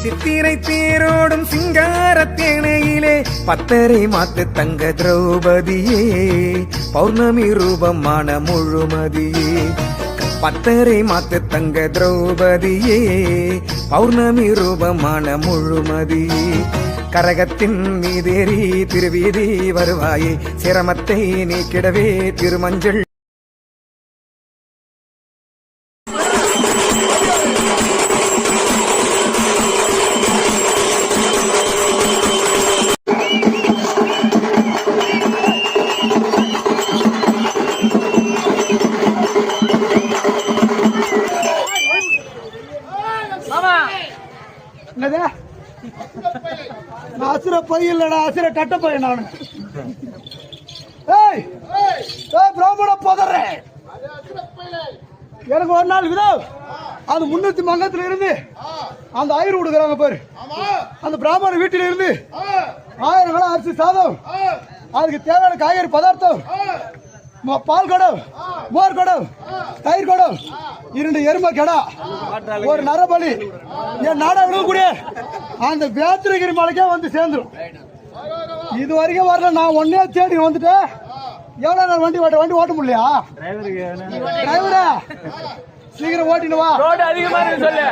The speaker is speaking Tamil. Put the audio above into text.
சித்திரை தேரோடும் சிங்கார தேனையிலே பத்தரை மாத்து தங்க திரௌபதியே பௌர்ணமி ரூபமான முழுமதியே பத்தரை மாத்து தங்க திரௌபதியே பௌர்ணமி ரூபமான முழுமதியே கரகத்தின் மீதேறி திருவீதி வருவாயே சிரமத்தை நீக்கிடவே திருமஞ்சள் அசுர பையன் அசுர கட்ட பையன் நானு பிராமண போதற எனக்கு ஒரு நாள் விதம் அது முன்னூத்தி மங்கத்துல இருந்து அந்த ஆயிரம் கொடுக்குறாங்க பாரு அந்த பிராமண வீட்டில இருந்து 1000 கிலோ அரிசி சாதம் அதுக்கு தேவையான காய்கறி பதார்த்தம் பால் குடம் மோர் குடம் தயிர் குடம் 2 எருமை கடா ஒரு நரபலி என் நாடா விடக்கூடிய அந்த வேத்திரகிரி மலைக்கே வந்து சேர்ந்துடும். இது வரைக்கும் வரல. நான் ஒன்னே தேடி வந்துட்டேன். எவ்வளவு நேரம் வண்டி ஓட்ட முடியலையா? டிரைவரா சீக்கிரம் ஓட்டினு வா. ரோடு அதிகமா இருக்கு சொல்லு.